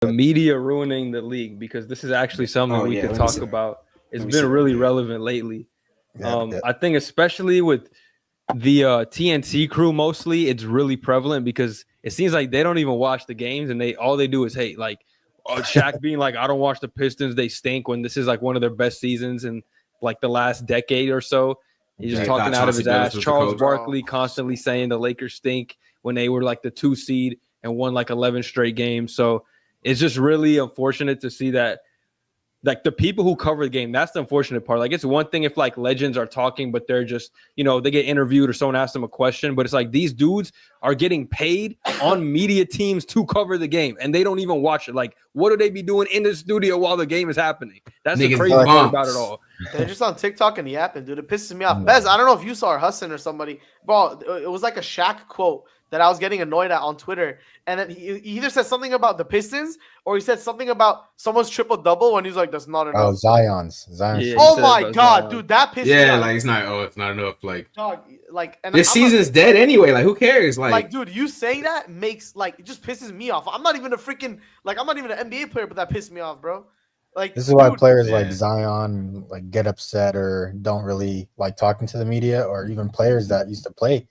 the media ruining the league, because this is actually something we could talk about. It's been really relevant lately. I think especially with the TNT crew, mostly it's really prevalent because it seems like they don't even watch the games and all they do is hate. Like Shaq being like, I don't watch the Pistons, they stink, when this is like one of their best seasons in like the last decade or so. He's just talking out of his ass. Charles Barkley constantly saying the Lakers stink when they were like the 2 seed and won like 11 straight games. So it's just really unfortunate to see that, like, the people who cover the game, that's the unfortunate part. Like, it's one thing if like legends are talking, but they're just, they get interviewed or someone asks them a question, but it's like these dudes are getting paid on media teams to cover the game and they don't even watch it. Like, what do they be doing in the studio while the game is happening? That's the crazy part about it all. They're just on TikTok and yapping, dude. It pisses me off. Bez, I don't know if you saw Hassan or somebody, bro. It was like a Shaq quote that I was getting annoyed at on Twitter. And then he either said something about the Pistons or he said something about someone's triple-double when he's like, that's not enough. Oh, Zion's. Yeah, oh, my God, dude. That pissed me off. Yeah, like, it's not enough. Like, dog, and this season's dead anyway. Like, who cares? Like, dude, you saying that makes, like, it just pisses me off. I'm not even I'm not even an NBA player, but that pissed me off, bro. Like, this is why players like Zion like get upset or don't really like talking to the media, or even players that used to play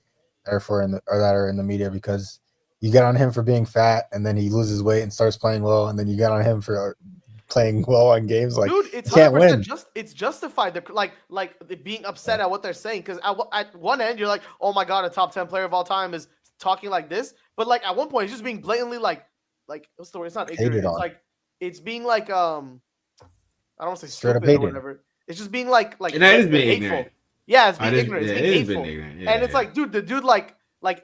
that are in the media, because you get on him for being fat and then he loses weight and starts playing well, and then you get on him for playing well on games. Like, dude, it's can't win. It's justified. Like being upset at what they're saying, because at one end you're like, oh my God, a top 10 player of all time is talking like this, but like at one point he's just being blatantly like what's the word? It's not ignorant. It's like it's being like I don't want to say stupid or whatever. It's just being like and that is being hateful. ignorant. Yeah, it's being ignorant. It's being hateful. And it's like, dude, the dude like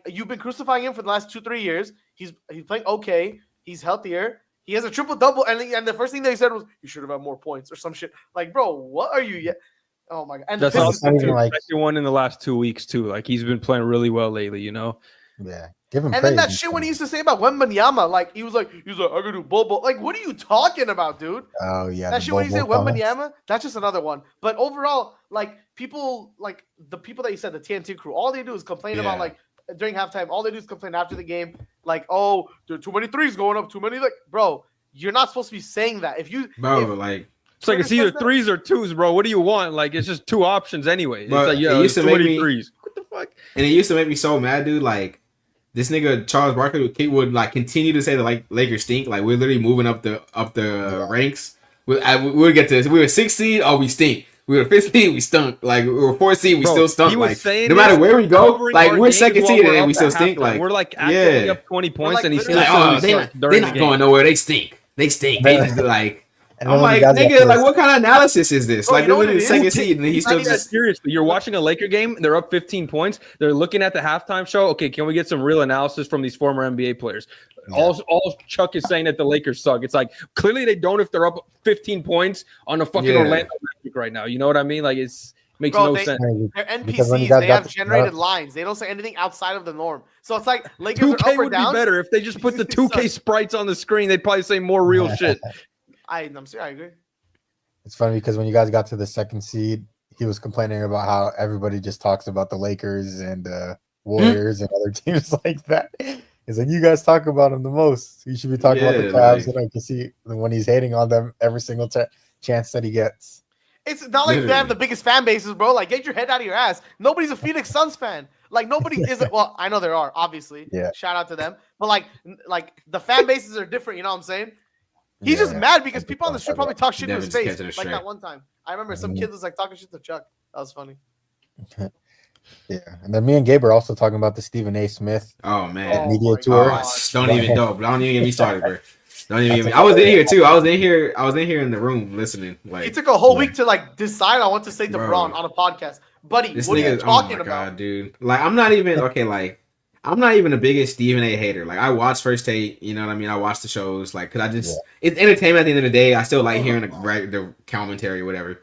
you've been crucifying him for the last 2-3 years. He's playing okay. He's healthier. He has a triple-double, and the first thing they said was, you should have had more points or some shit. Like, bro, what are you yet? Oh my God! And that's also like second one in the last 2 weeks too. Like, he's been playing really well lately, Yeah, give him. And then that shit when he used to say about Wembanyama, like he was like, I gotta do bobo. Like, what are you talking about, dude? Oh yeah, that shit when he said Wembanyama, that's just another one. But overall, like people, like the people that you said, the TNT crew, all they do is complain about like during halftime. All they do is complain after the game, like, oh, there are too many threes going up, too many. Like, bro, you're not supposed to be saying that. It's like it's either threes or twos, bro. What do you want? Like, it's just two options anyway. But it's like, it used to make me threes. What the fuck? And it used to make me so mad, dude. Like, this nigga Charles Barkley would like continue to say that Lakers stink. Like, we're literally moving up the ranks. We would get to this. We were 6th seed, oh, we stink. We were 5th seed, we stunk. Like, we were 4th seed, we still stunk. Like, no matter where we go, like, we're 2nd seed and we still stink. Like, we're like actively up 20 points, and he's still they're not going nowhere. They stink. They just like. I'm like, nigga, like, what kind of analysis is this? Like, they're literally 2nd seed, and he's still just... Seriously, you're watching a Laker game, they're up 15 points, they're looking at the halftime show, okay, can we get some real analysis from these former NBA players? Yeah. All Chuck is saying that the Lakers suck. It's like, clearly they don't if they're up 15 points on a fucking Orlando Magic right now. You know what I mean? Like, makes no sense. They're NPCs. They have generated lines. They don't say anything outside of the norm. So it's like Lakers 2K are up or would down. Be better if they just put the 2K sprites on the screen. They'd probably say more real shit. I'm sorry, I agree. It's funny because when you guys got to the 2nd seed, he was complaining about how everybody just talks about the Lakers and Warriors and other teams like that. He's like, you guys talk about them the most. You should be talking about the Cavs. And I can see when he's hating on them every single chance that he gets. It's not like they have the biggest fan bases, bro. Like, get your head out of your ass. Nobody's a Phoenix Suns fan. Like, nobody is. Well, I know there are, obviously. Yeah. Shout out to them. But like the fan bases are different. You know what I'm saying? He's just mad because people on the street probably talk shit to his face. Like that one time. I remember some kid was like talking shit to Chuck. That was funny. Yeah. And then me and Gabe are also talking about the Stephen A. Smith. Oh, man. Media tour. Don't even get me started, bro. Don't even get me. I was in here, too. I was in here in the room listening. Like, he took a whole week to, like, decide on what to say to Braun on a podcast. Buddy, what are you talking about? God, dude. Like, I'm not even the biggest Stephen A. hater. Like, I watch First Take, you know what I mean? I watch the shows, like, because it's entertainment at the end of the day. I still like hearing the commentary or whatever.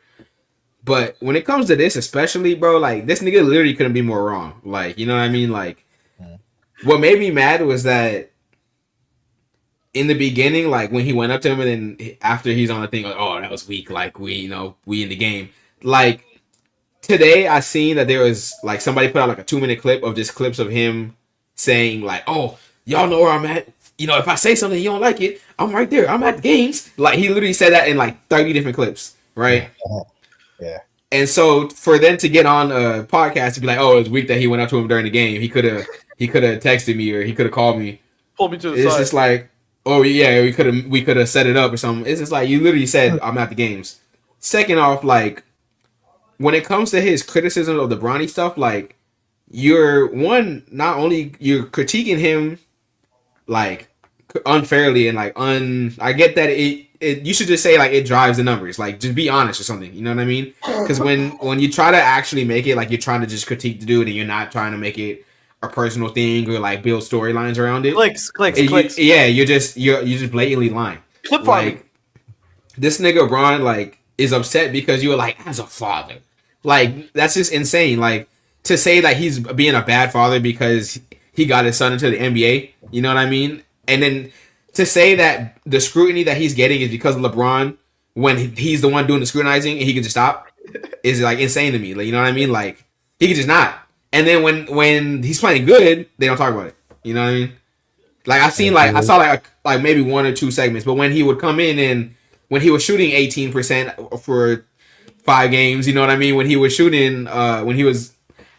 But when it comes to this, especially, bro, like, this nigga literally couldn't be more wrong. Like, you know what I mean? Like, what made me mad was that in the beginning, like, when he went up to him and then after he's on the thing, like, oh, that was weak. Like, we in the game. Like, today I seen that there was, like, somebody put out, like, a 2-minute clip of just clips of him saying, like, oh, y'all know where I'm at. if I say something you don't like it, I'm right there. I'm at the games. Like he literally said that in like 30 different clips, right? Yeah. And so for them to get on a podcast to be like, oh, it's weak that he went up to him during the game. He could have texted me or he could have called me. Pulled me to the It's side. just like, oh yeah, we could have set it up or something. It's just like you literally said I'm at the games. Second off, like when it comes to his criticism of the Bronny stuff, like you're you're critiquing him like unfairly and like I get that it you should just say like it drives the numbers, like just be honest or something, you know what I mean? Because when you try to actually make it like you're trying to just critique the dude and you're not trying to make it a personal thing or like build storylines around it, clicks. Yeah, you're just blatantly lying. Clip farming. Like this nigga Bron like is upset because you were like as a father, like that's just insane. Like to say that he's being a bad father because he got his son into the NBA, you know what I mean? And then to say that the scrutiny that he's getting is because of LeBron when he's the one doing the scrutinizing and he can just stop is like insane to me. Like, you know what I mean? Like he could just not. And then when he's playing good, they don't talk about it. You know what I mean? Like I saw like maybe 1 or 2 segments, but when he would come in and when he was shooting 18% for 5 games, you know what I mean? When he was shooting, when he was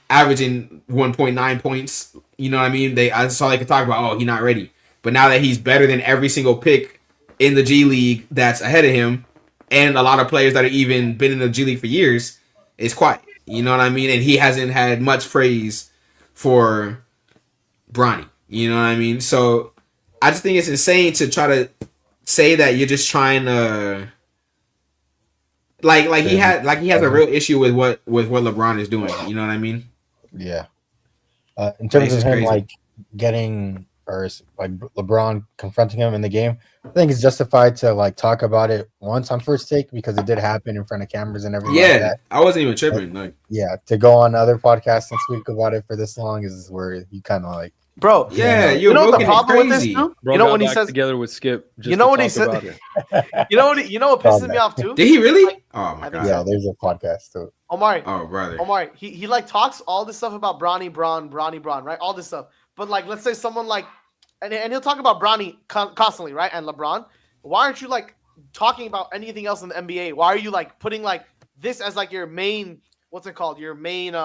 averaging 1.9 points, you know what I mean? I saw they could talk about, oh, he's not ready. But now that he's better than every single pick in the G League that's ahead of him, and a lot of players that have even been in the G League for years, it's quiet. You know what I mean? And he hasn't had much praise for Bronny. You know what I mean? So I just think it's insane to try to say that you're just trying to he has a real issue with what LeBron is doing. You know what I mean? Yeah. In terms of him crazy. like getting or like LeBron confronting him in the game, I think it's justified to like talk about it once on First Take because it did happen in front of cameras and everything. Yeah, like that. I wasn't even tripping. Like, yeah, to go on other podcasts and speak about it for this long is where you kind of like, bro. Yeah, you know what the problem with this too? Bro, you know when he says together with Skip. Just you know what he said. you know what pisses me off too? Did he really? Like, oh my god. Yeah, there's a podcast too. Omari. Oh brother. Omari. He like talks all this stuff about Bronny, right? All this stuff. But like, let's say someone like, and he'll talk about Bronny constantly, right? And LeBron. Why aren't you like talking about anything else in the NBA? Why are you like putting like this as like your main, what's it called? Your main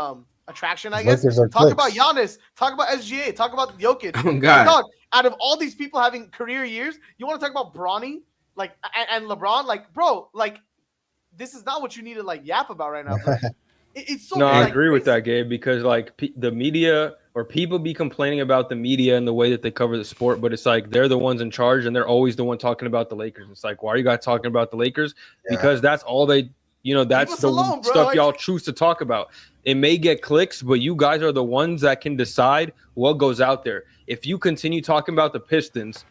attraction, I guess. Talk about Giannis. Talk about SGA. Talk about Jokic. Oh god. Dog, out of all these people having career years, you want to talk about Bronny, like and LeBron, like bro, like this is not what you need to like yap about right now. It's so. No, like, I agree with that, Gabe, because like the media or people be complaining about the media and the way that they cover the sport, but it's like they're the ones in charge and they're always the one talking about the Lakers. It's like, why are you guys talking about the Lakers? Yeah. Because that's all they, that's the stuff y'all choose to talk about. It may get clicks, but you guys are the ones that can decide what goes out there. If you continue talking about the Pistons,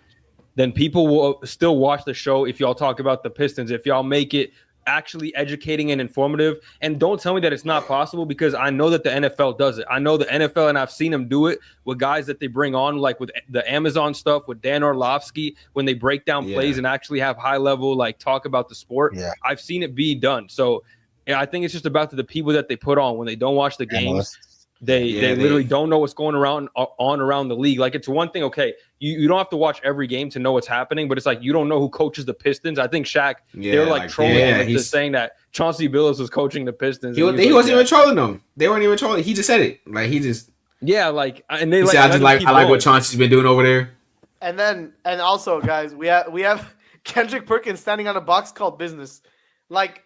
then people will still watch the show if y'all talk about the Pistons. If y'all make it actually educating and informative, and don't tell me that it's not possible, because I know that the NFL does it. I know the NFL, and I've seen them do it with guys that they bring on, like with the Amazon stuff with Dan Orlovsky, when they break down plays and actually have high level like talk about the sport. Yeah. I've seen it be done. So I think it's just about the people that they put on when they don't watch the games. They literally don't know what's going around the league. Like, it's one thing, okay, you don't have to watch every game to know what's happening, but it's like you don't know who coaches the Pistons. I think Shaq, they were like trolling just saying that Chauncey Billups was coaching the Pistons. He wasn't even trolling them. They weren't even trolling. He just said it. Like, he just and they said, I like what Chauncey's been doing over there. And also, guys, we have Kendrick Perkins standing on a box called Business. Like,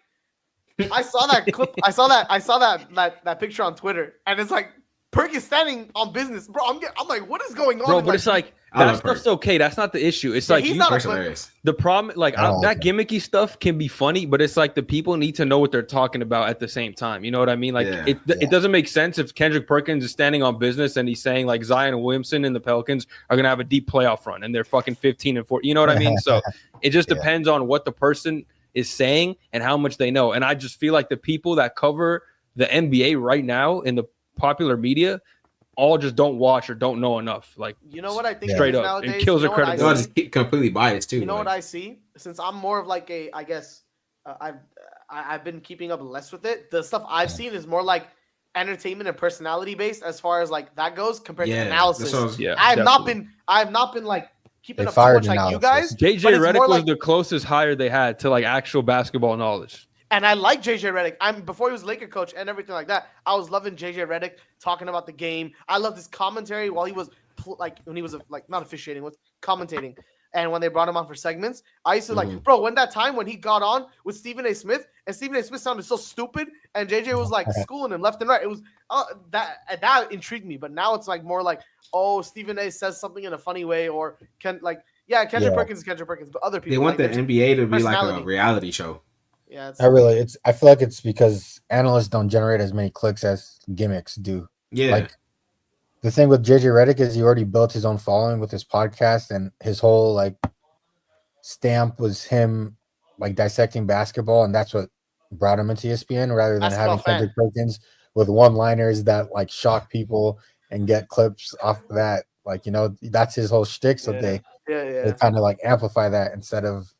I saw that clip. I saw that picture on Twitter, and it's like Perkins standing on Business, bro. I'm like, what is going on? Bro, but it's like that stuff's okay. That's not the issue. It's like he's not the problem. Like that gimmicky stuff can be funny, but it's like the people need to know what they're talking about at the same time. You know what I mean? Like it doesn't make sense if Kendrick Perkins is standing on Business and he's saying like Zion Williamson and the Pelicans are gonna have a deep playoff run and they're fucking 15-4. You know what I mean? So it just depends on what the person is saying and how much they know. And I just feel like the people that cover the NBA right now in the popular media all just don't watch or don't know enough. Like, you know what I think straight up nowadays, it kills their credibility. Just completely biased too. You know what I see? Since I'm more of like I guess I've been keeping up less with it. The stuff I've seen is more like entertainment and personality based as far as like that goes compared to analysis. Yeah, I have not been like keeping They up too fired much like you analysis. guys. JJ but it's Redick more was like- the closest hire they had to like actual basketball knowledge. And I like JJ Redick. Before he was Laker coach and everything like that, I was loving JJ Redick talking about the game. I loved his commentary while he was when he was like not officiating, was commentating. And when they brought him on for segments, I used to like, bro, when that time when he got on with Stephen A. Smith, and Stephen A. Smith sounded so stupid, and JJ was like schooling him left and right. It was that intrigued me. But now it's like more like, oh, Stephen A. says something in a funny way, or Kendrick Perkins is Kendrick Perkins, but other people. They want like, the NBA to be like a personality. reality show. Yeah, I feel like it's because analysts don't generate as many clicks as gimmicks do. Yeah. Like the thing with JJ Redick is he already built his own following with his podcast, and his whole like stamp was him like dissecting basketball, and that's what brought him into ESPN rather than having Kendrick Perkins with one-liners that like shock people and get clips off of that. Like, that's his whole shtick. So they kind of like amplify that instead of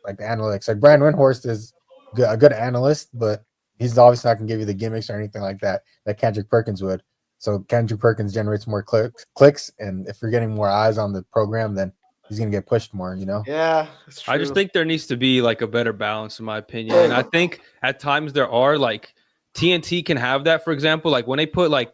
like the analytics. Like Brian Windhorst is a good analyst, but he's obviously not gonna give you the gimmicks or anything like that Kendrick Perkins would. So Kendrick Perkins generates more clicks, and if you're getting more eyes on the program, then he's gonna get pushed more. Yeah, that's true. I just think there needs to be like a better balance, in my opinion. And I think at times there are like TNT can have that. For example, like when they put like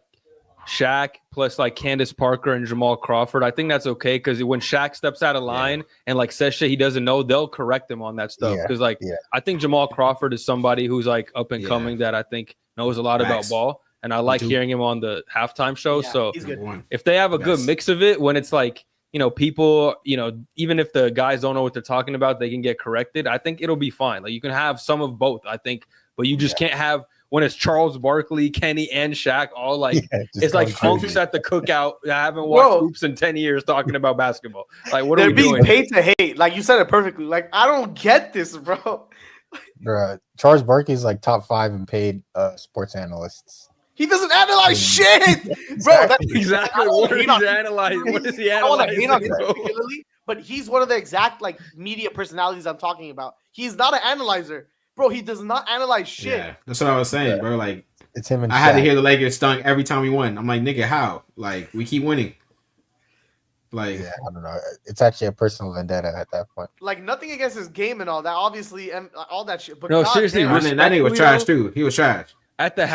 Shaq plus like Candace Parker and Jamal Crawford, I think that's okay because when Shaq steps out of line and like says shit he doesn't know, they'll correct him on that stuff. Because I think Jamal Crawford is somebody who's like up and coming that I think knows a lot about ball. And I like hearing him on the halftime show. So if they have a good mix of it, when it's like, people, even if the guys don't know what they're talking about, they can get corrected. I think it'll be fine. Like you can have some of both, I think, but you just can't have when it's Charles Barkley, Kenny, and Shaq all like it's like punks at the cookout. I haven't watched hoops in 10 years talking about basketball. Like what are we doing? They're being paid to hate. Like you said it perfectly. Like I don't get this, bro. Charles Barkley is like top 5 in paid sports analysts. He doesn't analyze shit, bro. Exactly. What is he analyzing? What is he analyzing? Particularly, but he's one of the exact like media personalities I'm talking about. He's not an analyzer, bro. He does not analyze shit. Yeah, that's what I was saying, bro. Like it's him and I had to hear the Lakers stunk every time we won. I'm like, nigga, how? Like we keep winning. Like I don't know. It's actually a personal vendetta at that point. Like nothing against his game and all that, obviously, and all that shit. But no, seriously, that nigga was trash too. He was trash. At the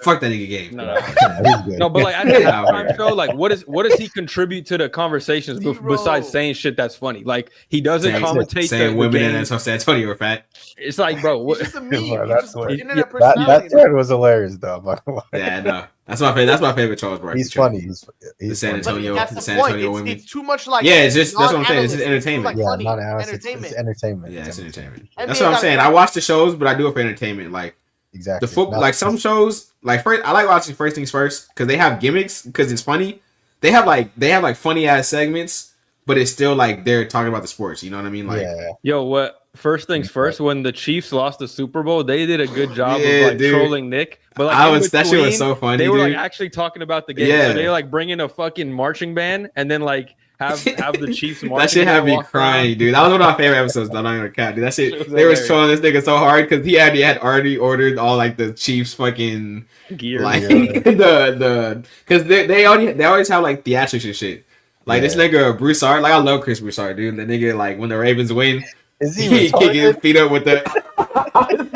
fuck that nigga game. No, but like at the halftime show, like what does he contribute to the conversations besides saying shit that's funny? Like he doesn't commentate. Saying women in San Antonio are fat. It's like, bro, what? It's just a meme. That thread was hilarious, though. Yeah, no, that's my favorite. That's my favorite Charles Barkley. He's funny. He's the San Antonio, the San Antonio women. It's too much like it's just that's what I'm saying. It's just entertainment. Like not entertainment. It's entertainment. Yeah, it's entertainment. That's what I'm saying. I watch the shows, but I do it for entertainment. Like. Exactly. The football, like some shows, like first, I like watching First Things First because they have gimmicks because it's funny. They have like funny ass segments, but it's still like they're talking about the sports. You know what I mean? Like, yo, what? First things first. When the Chiefs lost the Super Bowl, they did a good job of like trolling Nick. But like that shit was so funny. They were like actually talking about the game. Yeah. So they like bring in a fucking marching band and then like have the Chiefs marching. That shit had me crying, dude. That was one of my favorite episodes. I'm not gonna count, dude. That shit. They were trolling this nigga so hard because he had already ordered all like the Chiefs fucking gear, like the because they always have like theatrics and shit. Like this nigga Broussard, like I love Chris Broussard, dude. The nigga like when the Ravens win. Is he kicking his feet up with the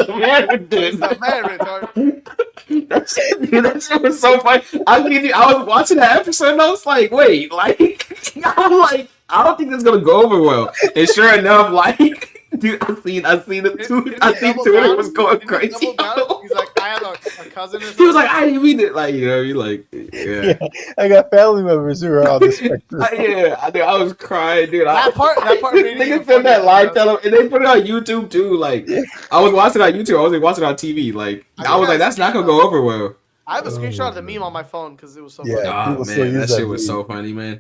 man retarded. That shit was so funny. I was watching that episode and I was like, wait, like I'm like, I don't think this is gonna go over well. And sure enough, like dude, I seen Twitter was going crazy. He's like, I have a cousin. He was like, I didn't mean it. Like, you like, yeah. I got family members who are on the spectrum. I was crying, dude. That part. Niggas filmed that live tele, and they put it on YouTube too. Like, I was watching it on YouTube. I wasn't watching it on TV. Like, I was like, that's not gonna go over well. I have a screenshot of the meme on my phone because it was so funny. Oh man, that shit was so funny, man.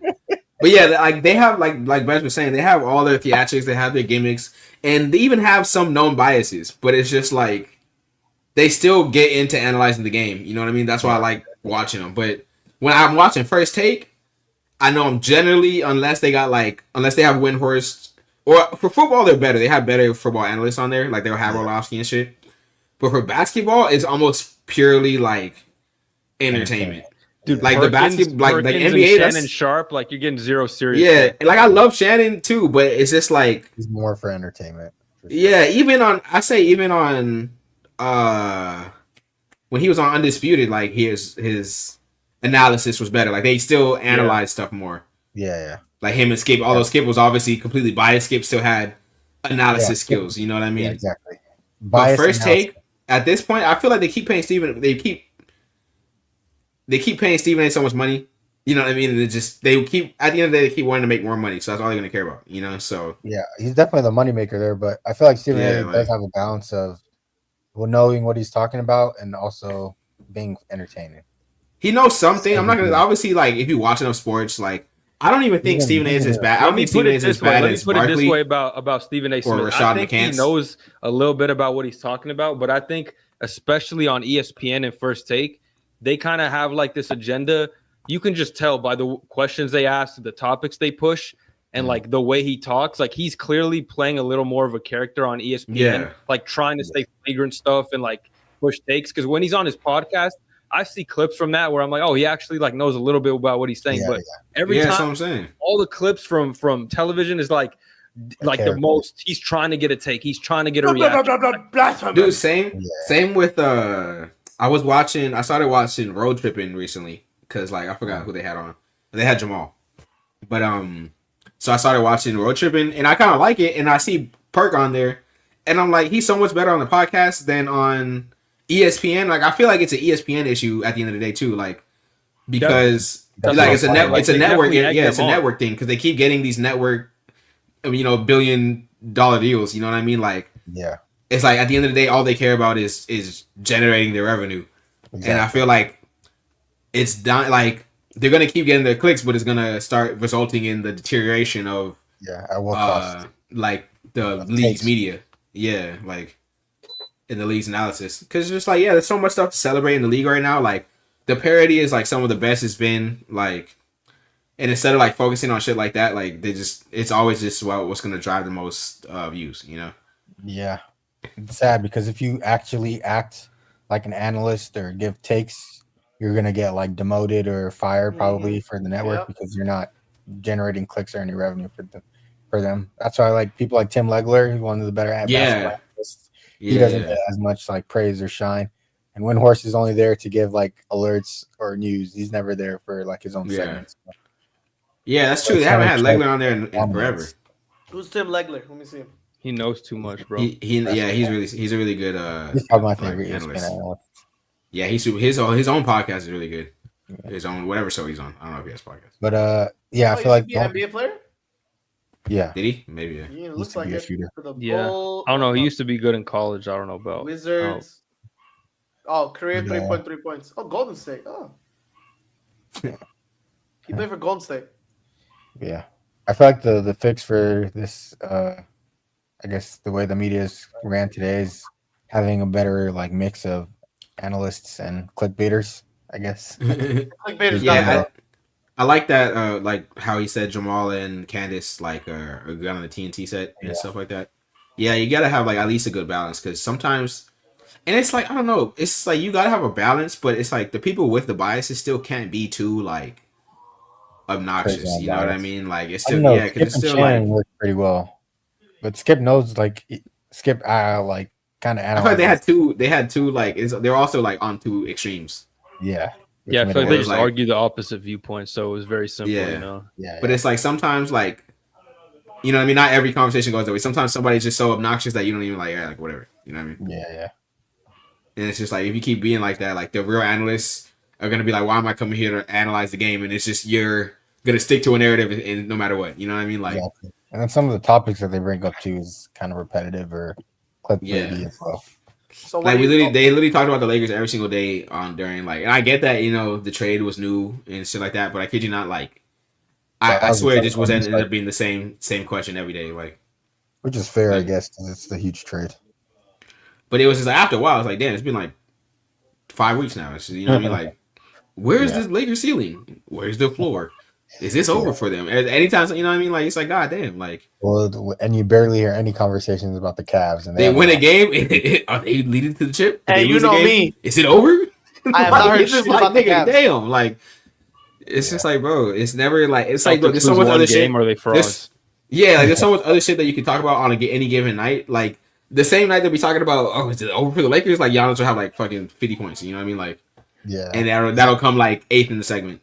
But yeah, like they have like Beth was saying, they have all their theatrics, they have their gimmicks, and they even have some known biases. But it's just like they still get into analyzing the game. You know what I mean? That's why I like watching them. But when I'm watching First Take, I know I'm generally unless they have Windhorst or for football they're better. They have better football analysts on there, like they'll have Orlovsky and shit. But for basketball, it's almost purely like entertainment. Dude, like Perkins, the basketball, like Perkins NBA, and that's Shannon Sharp, like you're getting zero serious. yeah. Like I love Shannon too, but it's just like He's more for entertainment. For sure. yeah. Even on when he was on Undisputed, like his analysis was better. Like they still analyze stuff more. Yeah. Like him and Skip, although Skip was obviously completely biased, Skip still had analysis skills. You know what I mean? Yeah, exactly. But first take at this point, I feel like they keep paying Stephen. They keep paying Stephen A so much money. You know what I mean? And they keep at the end of the day they keep wanting to make more money. So that's all they're gonna care about. You know? So yeah, he's definitely the moneymaker there. But I feel like Stephen A does have a balance of knowing what he's talking about and also being entertaining. He knows something. I'm not gonna obviously like if you watch enough sports, like I don't even think Stephen A is as bad. I don't think Stephen A is as bad as Barkley. Let me put it this way about Stephen A. Smith. I think McCants. he knows a little bit about what he's talking about, but I think especially on ESPN and First Take, they kind of have like this agenda. You can just tell by the questions they ask, the topics they push, and like the way he talks. Like he's clearly playing a little more of a character on ESPN, like trying to say flagrant stuff and like push takes. Because when he's on his podcast, I see clips from that where I'm like, oh, he actually like knows a little bit about what he's saying. But every time, that's what I'm saying. All the clips from television is like the most. He's trying to get a take. He's trying to get a reaction. Dude, same with I started watching Road Tripping recently because like I forgot who they had on. They had Jamal, but so I started watching Road Tripping and I kind of like it. And I see Perk on there, and I'm like, he's so much better on the podcast than on ESPN. Like I feel like it's an ESPN issue at the end of the day too, like because like it's a network, it's a network thing because they keep getting these network, $1 billion deals. You know what I mean? Like it's like at the end of the day, all they care about is generating their revenue, and I feel like it's done. Like they're gonna keep getting their clicks, but it's gonna start resulting in the deterioration of at what cost? Like the league's media, like. In the league's analysis, because it's just like there's so much stuff to celebrate in the league right now. Like the parody is like some of the best it's been. Like, and instead of like focusing on shit like that, like it's always just what's gonna drive the most views. You know? Yeah, it's sad because if you actually act like an analyst or give takes, you're gonna get like demoted or fired probably for the network because you're not generating clicks or any revenue for them. That's why like people like Tim Legler, who's one of the better analysts. He doesn't get as much like praise or shine. And Windhorse is only there to give like alerts or news. He's never there for like his own segments. Yeah, that's true. They haven't had Legler on there in forever. Who's Tim Legler? Let me see him. He knows too much, bro. He's a really good he's probably my favorite analyst. Yeah, his own podcast is really good. His own whatever show he's on. I don't know if he has podcast. But I feel like NBA player. Yeah. Did he? Maybe. Yeah, looks like a shooter. I don't know. He used to be good in college. I don't know about Wizards. Career 3.3 points. Oh, Golden State. Oh. He played for Golden State. Yeah. I feel like the fix for this I guess the way the media's ran today is having a better like mix of analysts and clickbaiters, I guess. Clickbaiters I like that, like how he said Jamal and Candace like are good on the TNT set and stuff like that. Yeah, you gotta have like at least a good balance because sometimes, and it's like I don't know, it's like you gotta have a balance, but it's like the people with the biases still can't be too like obnoxious. You know what I mean? Like it's still because it's still like works pretty well, but Skip knows like Skip like kind of. I feel like they had two like they're also like on two extremes. Yeah. Yeah, I feel like they just argue the opposite viewpoint, so it was very simple, you know. But it's like sometimes like, you know what I mean? Not every conversation goes that way. Sometimes somebody's just so obnoxious that you don't even like whatever. You know what I mean? Yeah. And it's just like if you keep being like that, like the real analysts are gonna be like, why am I coming here to analyze the game? And it's just you're gonna stick to a narrative and no matter what. You know what I mean? Like and then some of the topics that they bring up too is kind of repetitive or clickbaity as well. So like they literally talked about the Lakers every single day during like, and I get that the trade was new and shit like that, but I kid you not, like I swear it just was ended up being the same question every day, like which is fair, I guess, because it's the huge trade. But it was just like after a while, I was like, damn, it's been like 5 weeks now. It's, you know what I mean? Like, where's this Lakers ceiling? Where's the floor? Is this over for them? Anytime, you know what I mean? Like, it's like, god damn, like. Well, and you barely hear any conversations about the Cavs. And they win a game. Are they leading to the chip? Hey, you know me. Is it over? I have not heard shit about the Cavs. Damn, like It's just like, bro, it's never like it's Celtics like, bro, there's so lose much one other game shit. or they frauds. There's so much other shit that you can talk about on any given night. Like the same night that we talking about, oh, is it over for the Lakers? Like Giannis will have like fucking 50 points. You know what I mean? Like, and that'll come like 8th in the segment.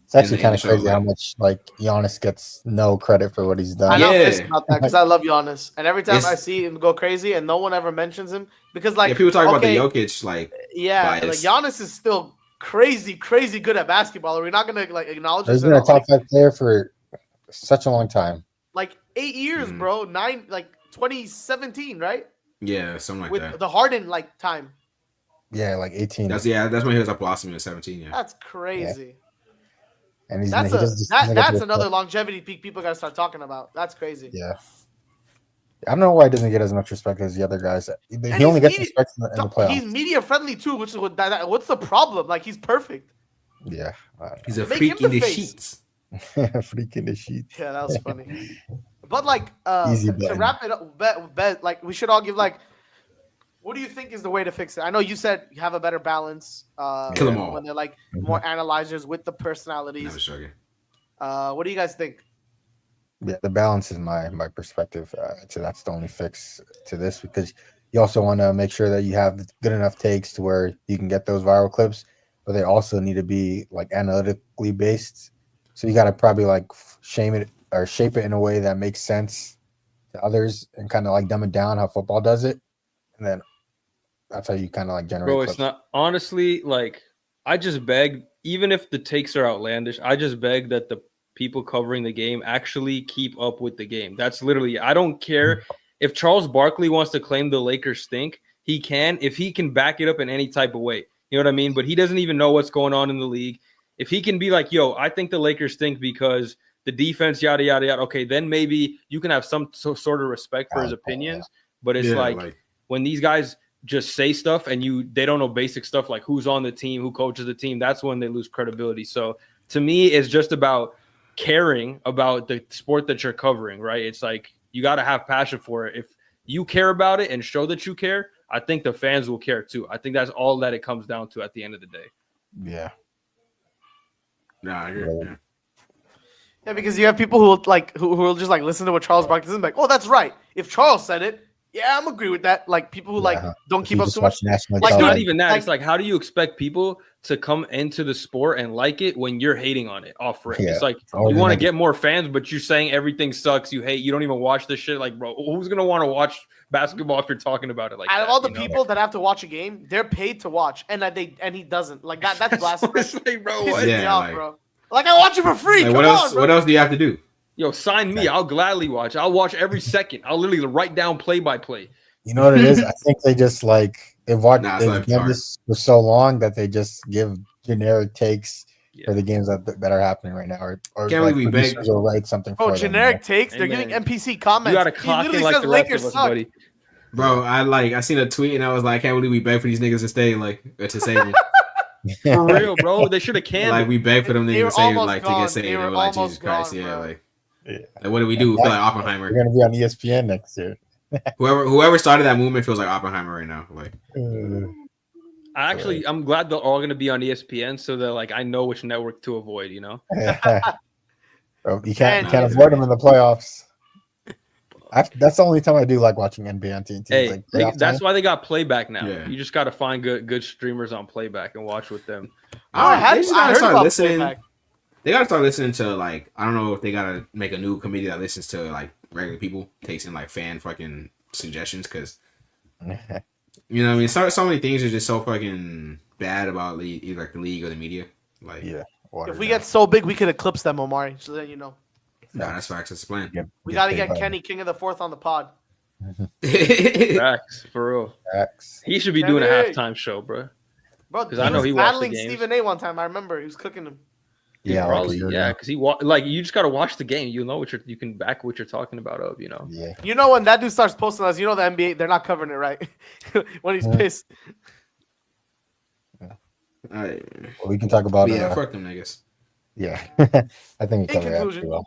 It's actually kind of crazy how much like Giannis gets no credit for what he's done. I'm not pissed about that because I love Giannis, and every time I see him go crazy, and no one ever mentions him because like people talk about the Jokic like like Giannis is still crazy good at basketball. Are we not gonna like acknowledge this? He's been a top 5 player for such a long time. Like 8 years, bro. 2017, right? Yeah, something like with that. With the Harden like time. Yeah, like 18. That's when he was at Blossom in 17. Yeah, that's crazy. Yeah. And that's another longevity peak people gotta start talking about. That's crazy. Yeah. I don't know why he doesn't get as much respect as the other guys. He only gets respect in the playoffs. He's media friendly too, which is what's the problem? Like he's perfect. Yeah. He's a freak in the sheets. Freak in the sheets. Yeah, that was funny. But like to wrap it up, like we should all give like, what do you think is the way to fix it? I know you said you have a better balance. Kill them all. When they're like more analyzers with the personalities. Never struggling. What do you guys think? Yeah, the balance is my perspective. So that's the only fix to this, because you also want to make sure that you have good enough takes to where you can get those viral clips, but they also need to be like analytically based. So you got to probably like shape it in a way that makes sense to others and kind of like dumb it down how football does it, and then that's how you kind of like generate. Bro, clips. It's not honestly like I just beg, even if the takes are outlandish, I just beg that the people covering the game actually keep up with the game. That's literally, I don't care if Charles Barkley wants to claim the Lakers stink, he can, if he can back it up in any type of way. You know what I mean? But he doesn't even know what's going on in the league. If he can be like, yo, I think the Lakers stink because the defense, yada, yada, yada. Okay, then maybe you can have some sort of respect for his opinions. But it's like when these guys just say stuff and they don't know basic stuff like who's on the team, who coaches the team, that's when they lose credibility. So to me, it's just about caring about the sport that you're covering, right? It's like you got to have passion for it. If you care about it and show that you care, I think the fans will care too. I think that's all that it comes down to at the end of the day. Yeah. No, I agree. Yeah, because you have people who will just like listen to what Charles Barkley says and be like, oh, that's right. If Charles said it, yeah, I'm agree with that. Like people who don't keep up too much. Like not even that. It's like, how do you expect people to come into the sport and like it when you're hating on it off rip? It's like you want to get more fans, but you're saying everything sucks. You hate. You don't even watch this shit. Like, bro, who's gonna want to watch basketball if you're talking about it like that? Out of all the people that have to watch a game, they're paid to watch, and he doesn't. Like that. That's blasphemous. Like, bro, bro. Like I watch it for free. Like, what else? What else do you have to do? Yo, sign me. I'll gladly watch. I'll watch every second. I'll literally write down play by play. You know what it is? I think they just like they've done this for so long that they just give generic takes for the games that are happening right now, or can't like we beg or write something. Oh, for generic them, takes. They're giving NPC comments. You got to clock in like the rest of us, buddy. Bro, I seen a tweet and I was like, I can't believe we beg for these niggas to stay to save them. For real, bro. They should have canned. Like we beg for them niggas to save to get saved. They were like, Jesus Christ, like what do we do? We feel like Oppenheimer. We're gonna be on ESPN next year. Whoever started that movement feels like Oppenheimer right now. Like, I'm glad they're all gonna be on ESPN, so that like I know which network to avoid. You know, bro, you can't avoid them in the playoffs. That's the only time I do like watching NBA on TNT. Hey, that's why they got playback now. Yeah. You just got to find good streamers on playback and watch with them. I heard about listening. They gotta start listening to like I don't know if they gotta make a new committee that listens to like regular people, takes in like fan fucking suggestions, because you know what I mean. So many things are just so fucking bad about either like the league or the media. Like if we get so big, we could eclipse them, Omari. So then you know. No, that's facts. That's the plan. We got to get Kenny King of the Fourth on the pod. Facts, for real. Facts. He should be doing a halftime show, bro. Because I know he watched the games. Stephen A. one time. I remember he was cooking him. Yeah, probably. Yeah, because you just gotta watch the game. You know you can back what you're talking about. You know. Yeah. You know when that dude starts posting us, you know the NBA they're not covering it right when he's pissed. Well, we can talk about fuck them niggas. Yeah, I think we covered that pretty well.